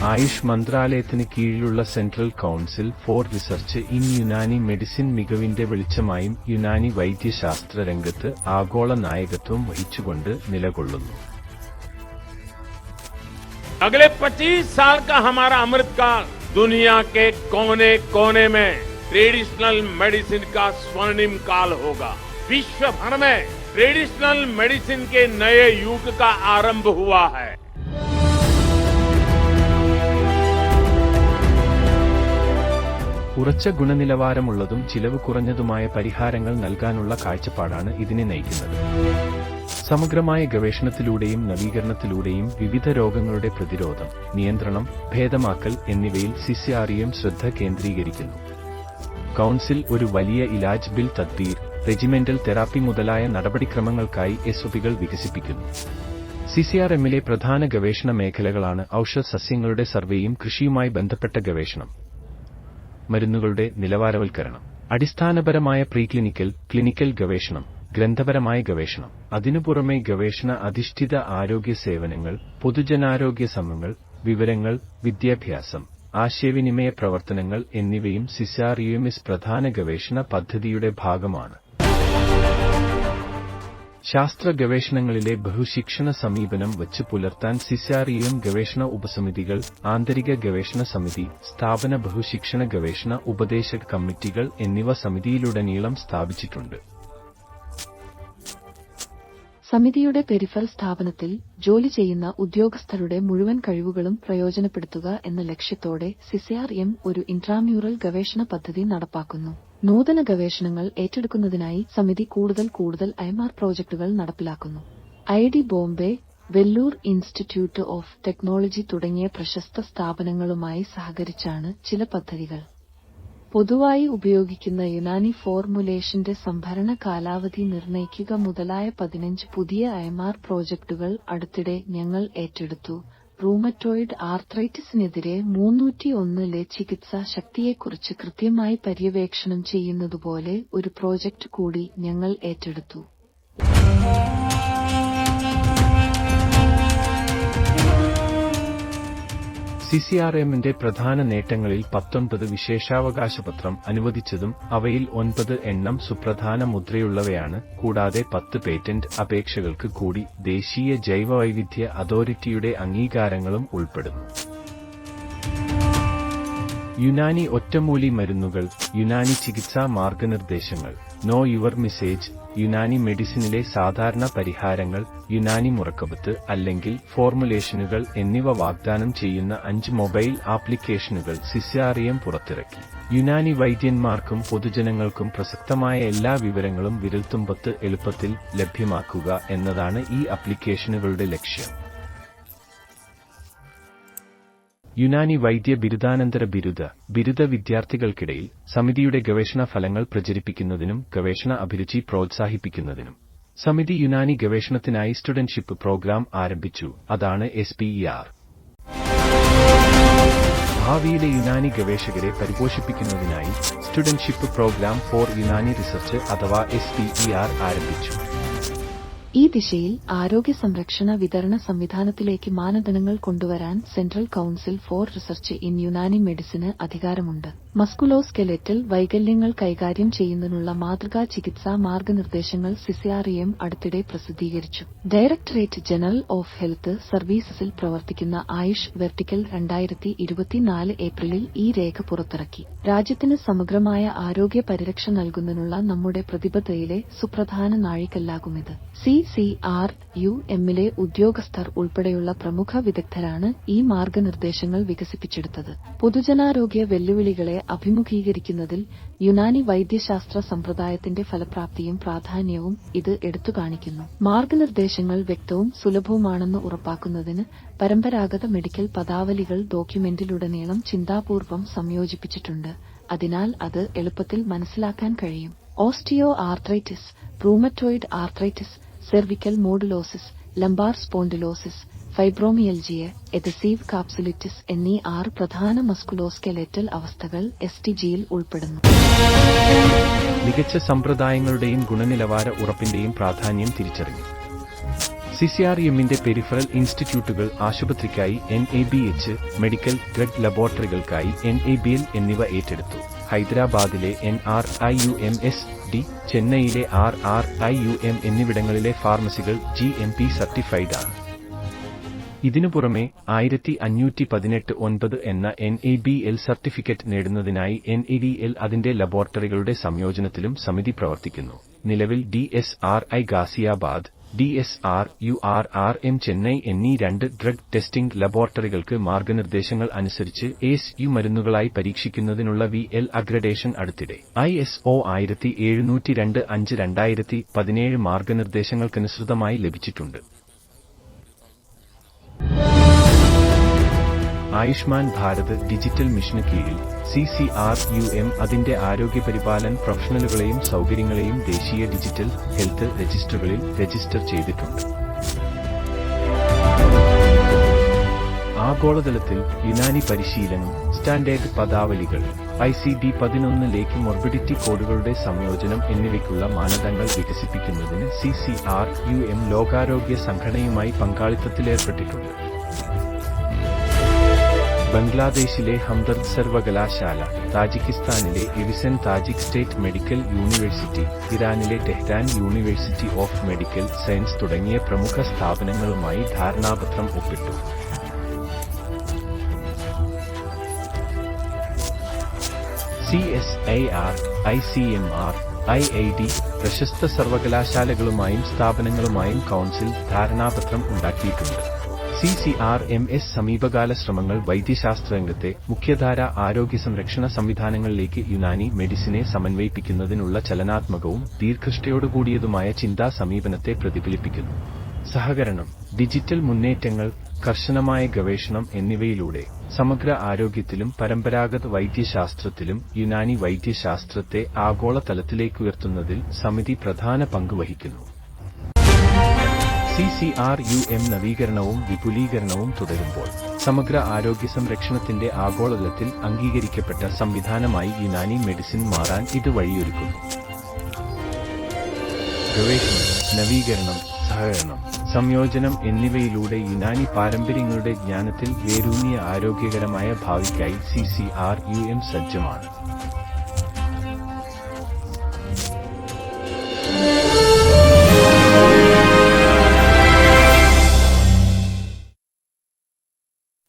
ആയുഷ് മന്ത്രാലയത്തിന് കീഴിലുള്ള central council for research in Unani medicine മികവിന്റെ വെളിച്ചമായും യുനാനി വൈദ്യശാസ്ത്ര രംഗത്ത് ആഗോള നായകത്വം വഹിച്ചുകൊണ്ട് നിലകൊള്ളുന്നു. अगले 25 साल का हमारा अमृतकाल दुनिया के कोने कोने में ट्रेडिशनल मेडिसिन का स्वर्णिम काल होगा. विश्व भर में ट्रेडिशनल मेडिसिन के नए युग का आरंभ हुआ है. ഉറച്ച ഗുണനിലവാരമുള്ളതും ചിലവ് കുറഞ്ഞതുമായ പരിഹാരങ്ങൾ നൽകാനുള്ള കാഴ്ചപ്പാടാണ് ഇതിനെ നയിക്കുന്നത്. സമഗ്രമായ ഗവേഷണത്തിലൂടെയും നവീകരണത്തിലൂടെയും വിവിധ രോഗങ്ങളുടെ പ്രതിരോധം, നിയന്ത്രണം, ഭേദമാക്കൽ എന്നിവയിൽ CCREM ശ്രദ്ധ കേന്ദ്രീകരിക്കുന്നു. കൗൺസിൽ ഒരു വലിയ ഇലാജ് ബിൽ തദ്ബീർ, റെജിമെന്റൽ തെറാപ്പി മുതലായ നടപടിക്രമങ്ങൾക്കായി SOPകൾ വികസിപ്പിക്കുന്നു. CCRMലെ പ്രധാന ഗവേഷണ മേഖലകളാണ് ഔഷധ സസ്യങ്ങളുടെ സർവേയും കൃഷിയുമായി ബന്ധപ്പെട്ട ഗവേഷണം, മരുന്നുകളുടെ നിലവാരവൽക്കരണം, അടിസ്ഥാനപരമായ പ്രീക്ലിനിക്കൽ, ക്ലിനിക്കൽ ഗവേഷണം, ഗ്രന്ഥപരമായ ഗവേഷണം, അതിനു പുറമെ ഗവേഷണ അധിഷ്ഠിത ആരോഗ്യ സേവനങ്ങൾ, പൊതുജനാരോഗ്യ ശ്രമങ്ങൾ, വിവരങ്ങൾ, വിദ്യാഭ്യാസം, ആശയവിനിമയ പ്രവർത്തനങ്ങൾ എന്നിവയും CCREMS പ്രധാന ഗവേഷണ പദ്ധതിയുടെ ഭാഗമാണ്. ശാസ്ത്ര ഗവേഷണങ്ങളിലെ ബഹുശിക്ഷണ സമീപനം വച്ച് പുലർത്താൻ CCREM ഗവേഷണ ഉപസമിതികൾ, ആന്തരിക ഗവേഷണ സമിതി, സ്ഥാപന ബഹുശിക്ഷണ ഗവേഷണ ഉപദേശക കമ്മിറ്റികൾ എന്നിവ സമിതിയിലുടനീളം സ്ഥാപിച്ചിട്ടുണ്ട്. സമിതിയുടെ പെരിഫറൽ സ്ഥാപനത്തിൽ ജോലി ചെയ്യുന്ന ഉദ്യോഗസ്ഥരുടെ മുഴുവൻ കഴിവുകളും പ്രയോജനപ്പെടുത്തുക എന്ന ലക്ഷ്യത്തോടെ CCREM ഒരു ഇൻട്രാമ്യൂറൽ ഗവേഷണ പദ്ധതി നടപ്പാക്കുന്നു. നൂതന ഗവേഷണങ്ങൾ ഏറ്റെടുക്കുന്നതിനായി സമിതി കൂടുതൽ IMR പ്രോജക്ടുകൾ നടപ്പിലാക്കുന്നു. IIT Bombay, Vellore institute of technology തുടങ്ങിയ പ്രശസ്ത സ്ഥാപനങ്ങളുമായി സഹകരിച്ചാണ് ചില പദ്ധതികൾ. പൊതുവായി ഉപയോഗിക്കുന്ന യുനാനി ഫോർമുലേഷന്റെ സംഭരണ കാലാവധി നിർണ്ണയിക്കുക മുതലായ 15 പുതിയ IMR പ്രോജക്ടുകൾ അടുത്തിടെ ഞങ്ങൾ ഏറ്റെടുത്തു. റൂമറ്റോയിഡ് ആർത്രൈറ്റിസിനെതിരെ 301 ചികിത്സാ ശക്തിയെക്കുറിച്ച് കൃത്യമായി പര്യവേക്ഷണം ചെയ്യുന്നതുപോലെ ഒരു പ്രോജക്റ്റ് കൂടി ഞങ്ങൾ ഏറ്റെടുത്തു. CCRMന്റെ പ്രധാന നേട്ടങ്ങളിൽ 19 വിശേഷാവകാശപത്രം അനുവദിച്ചതും അവയിൽ 9 എണ്ണം സുപ്രധാന മുദ്രയുള്ളവയാണ്. കൂടാതെ 10 പേറ്റന്റ് അപേക്ഷകൾക്ക് കൂടി ദേശീയ ജൈവവൈവിധ്യ അതോറിറ്റിയുടെ അംഗീകാരങ്ങളും ഉൾപ്പെടുന്നു. യുനാനി ഒറ്റമൂലി മരുന്നുകൾ, യുനാനി ചികിത്സാ മാർഗനിർദ്ദേശങ്ങൾ, നോ യുവർ മെസ്സേജ്, യുനാനി മെഡിസിനിലെ സാധാരണ പരിഹാരങ്ങൾ, യുനാനി മുറക്കബത്ത് അല്ലെങ്കിൽ ഫോർമുലേഷനുകൾ എന്നിവ വാഗ്ദാനം ചെയ്യുന്ന 5 മൊബൈൽ ആപ്ലിക്കേഷനുകൾ CCREM പുറത്തിറക്കി. യുനാനി വൈദ്യന്മാർക്കും പൊതുജനങ്ങൾക്കും പ്രസക്തമായ എല്ലാ വിവരങ്ങളും വിരൽത്തുമ്പത്ത് എളുപ്പത്തിൽ ലഭ്യമാക്കുക എന്നതാണ് ഈ ആപ്ലിക്കേഷനുകളുടെ ലക്ഷ്യം. യുനാനി വൈദ്യ ബിരുദാനന്തര ബിരുദ വിദ്യാർത്ഥികൾക്കിടയിൽ സമിതിയുടെ ഗവേഷണ ഫലങ്ങൾ പ്രചരിപ്പിക്കുന്നതിനും ഗവേഷണ അഭിരുചി പ്രോത്സാഹിപ്പിക്കുന്നതിനും സമിതി യുനാനി ഗവേഷണത്തിനായി സ്റ്റുഡന്റ്ഷിപ്പ് പ്രോഗ്രാം ആരംഭിച്ചു. അതാണ് SPER. ഭാവിയിലെ യുനാനി ഗവേഷകരെ പരിപോഷിപ്പിക്കുന്നതിനായി സ്റ്റുഡന്റ്ഷിപ്പ് പ്രോഗ്രാം ഫോർ യുനാനി റിസർച്ച് അഥവാ SPER ആരംഭിച്ചു. ഈ ദിശയിൽ ആരോഗ്യ സംരക്ഷണ വിതരണ സംവിധാനത്തിലേക്ക് മാനദണ്ഡങ്ങൾ കൊണ്ടുവരാൻ central council for research in Unani medicine അധികാരമുണ്ട്. മസ്കുലോസ്കെലറ്റൽ വൈകല്യങ്ങൾ കൈകാര്യം ചെയ്യുന്നതിനുള്ള മാതൃകാ ചികിത്സാ മാർഗനിർദ്ദേശങ്ങൾ CCREM അടുത്തിടെ പ്രസിദ്ധീകരിച്ചു. ഡയറക്ടറേറ്റ് ജനറൽ ഓഫ് ഹെൽത്ത് സർവീസസിൽ പ്രവർത്തിക്കുന്ന ആയുഷ് വെർട്ടിക്കൽ 2024 ഏപ്രിലിൽ ഈ രേഖ പുറത്തിറക്കി. രാജ്യത്തിന് സമഗ്രമായ ആരോഗ്യ പരിരക്ഷ നൽകുന്നതിനുള്ള നമ്മുടെ പ്രതിബദ്ധതയിലെ സുപ്രധാന നാഴികക്കല്ലാകുമിത്. CCREMലെ ഉദ്യോഗസ്ഥർ ഉൾപ്പെടെയുള്ള പ്രമുഖ വിദഗ്ധരാണ് ഈ മാർഗനിർദ്ദേശങ്ങൾ വികസിപ്പിച്ചെടുത്തത്. പൊതുജനാരോഗ്യ വെല്ലുവിളികളെ അഭിമുഖീകരിക്കുന്നതിൽ യുനാനി വൈദ്യശാസ്ത്ര സമ്പ്രദായത്തിന്റെ ഫലപ്രാപ്തിയും പ്രാധാന്യവും ഇത് എടുത്തുകാണിക്കുന്നു. മാർഗനിർദ്ദേശങ്ങൾ വ്യക്തവും സുലഭവുമാണെന്ന് ഉറപ്പാക്കുന്നതിന് പരമ്പരാഗത മെഡിക്കൽ പദാവലികൾ ഡോക്യുമെന്റിലുടനീളം ചിന്താപൂർവ്വം സംയോജിപ്പിച്ചിട്ടുണ്ട്. അതിനാൽ അത് എളുപ്പത്തിൽ മനസ്സിലാക്കാൻ കഴിയും. Osteoarthritis, rheumatoid arthritis, cervical spondylosis, lumbar spondylosis, fibromyalgia, adhesive capsulitis എന്നീ 6 പ്രധാന മസ്കുലോസ്കെലറ്റൽ അവസ്ഥകൾ STGയിൽ ഉൾപ്പെടുന്നു. മികച്ച സമ്പ്രദായങ്ങളുടെയും ഗുണനിലവാര ഉറപ്പിന്റെയും പ്രാധാന്യം തിരിച്ചറിഞ്ഞു. CCREMന്റെ പെരിഫറൽ ഇൻസ്റ്റിറ്റ്യൂട്ടുകൾ ആശുപത്രിക്കായി NABH, മെഡിക്കൽ ഡ്രഗ് ലബോറട്ടറികൾക്കായി NABL എന്നിവ ഏറ്റെടുത്തു. ഹൈദരാബാദിലെ NRIUMSD, ചെന്നൈയിലെ RRIUM എന്നിവിടങ്ങളിലെ ഫാർമസികൾ GMP സർട്ടിഫൈഡ് ആണ്. ഇതിനു പുറമെ 1518-9 എന്ന NABL സർട്ടിഫിക്കറ്റ് നേടുന്നതിനായി NABL അതിന്റെ ലബോറട്ടറികളുടെ സംയോജനത്തിലും സമിതി പ്രവർത്തിക്കുന്നു. നിലവിൽ DSRI ഗാസിയാബാദ്, DSRURRM ചെന്നൈ എന്നീ 2 ഡ്രഗ് ടെസ്റ്റിംഗ് ലബോറട്ടറികൾക്ക് മാർഗനിർദ്ദേശങ്ങൾ അനുസരിച്ച് ASU മരുന്നുകളായി പരീക്ഷിക്കുന്നതിനുള്ള VL അഗ്രഡേഷൻ അടുത്തിടെ ISO 1702-5-2017 മാർഗനിർദ്ദേശങ്ങൾക്കനുസൃതമായി ലഭിച്ചിട്ടുണ്ട്. ആയുഷ്മാൻ ഭാരത് ഡിജിറ്റൽ മിഷന് കീഴിൽ CCRUM അതിന്റെ ആരോഗ്യപരിപാലൻ പ്രൊഫഷണലുകളെയും സൗകര്യങ്ങളെയും ദേശീയ ഡിജിറ്റൽ ഹെൽത്ത് രജിസ്റ്ററുകളിൽ രജിസ്റ്റർ ചെയ്തിട്ടുണ്ട്. ആഗോളതലത്തിൽ യുനാനി പരിശീലനം, സ്റ്റാൻഡേർഡ് പദാവലികൾ, ICD-11 മൊർബിഡിറ്റി കോഡുകളുടെ സംയോജനം എന്നിവയ്ക്കുള്ള മാനദണ്ഡങ്ങൾ വികസിപ്പിക്കുന്നതിന് CCRUM ലോകാരോഗ്യ സംഘടനയുമായി പങ്കാളിത്തത്തിലേർപ്പെട്ടിട്ടുണ്ട്. ബംഗ്ലാദേശിലെ ഹംദർദ് സർവകലാശാല, താജിക്കിസ്ഥാനിലെ ഇവിസൻ താജിക് സ്റ്റേറ്റ് മെഡിക്കൽ യൂണിവേഴ്സിറ്റി, ഇറാനിലെ Tehran university of medical science തുടങ്ങിയ പ്രമുഖ സ്ഥാപനങ്ങളുമായി ധാരണാപത്രം ഒപ്പിട്ടു. CSIR, ICMR, IID പ്രശസ്ത സർവകലാശാലകളുമായും സ്ഥാപനങ്ങളുമായും കൗൺസിൽ ധാരണാപത്രം ഉണ്ടാക്കിയിട്ടുണ്ട്. CCRMS സമീപകാല ശ്രമങ്ങൾ വൈദ്യശാസ്ത്രരംഗത്തെ മുഖ്യധാര ആരോഗ്യസംരക്ഷണ സംവിധാനങ്ങളിലേക്ക് യുനാനി മെഡിസിനെ സമന്വയിപ്പിക്കുന്നതിനുള്ള ചലനാത്മകവും ദീർഘദൃഷ്ടിയോടുകൂടിയതുമായ ചിന്താ സമീപനത്തെ പ്രതിഫലിപ്പിക്കുന്നു. സഹകരണം, ഡിജിറ്റൽ മുന്നേറ്റങ്ങൾ, കർശനമായ ഗവേഷണം എന്നിവയിലൂടെ സമഗ്ര ആരോഗ്യത്തിലും പരമ്പരാഗത വൈദ്യശാസ്ത്രത്തിലും യുനാനി വൈദ്യശാസ്ത്രത്തെ ആഗോളതലത്തിലേക്കുയർത്തുന്നതിൽ സമിതി പ്രധാന പങ്ക് വഹിക്കുന്നു. CCRUM നവീകരണവും വിപുലീകരണവും തുടരുമ്പോൾ സമഗ്ര ആരോഗ്യ സംരക്ഷണത്തിന്റെ ആഗോളതലത്തിൽ അംഗീകരിക്കപ്പെട്ട സംവിധാനമായി യുനാനി മെഡിസിൻ മാറാൻ ഇത് വഴിയൊരുക്കുന്നു. ഗവേഷണം, നവീകരണം, സഹകരണം, സംയോജനം എന്നിവയിലൂടെ യുനാനി പാരമ്പര്യങ്ങളുടെ ജ്ഞാനത്തിൽ വേരൂന്നിയ ആരോഗ്യകരമായ ഭാവിക്കായി CCRUM സജ്ജമാണ്.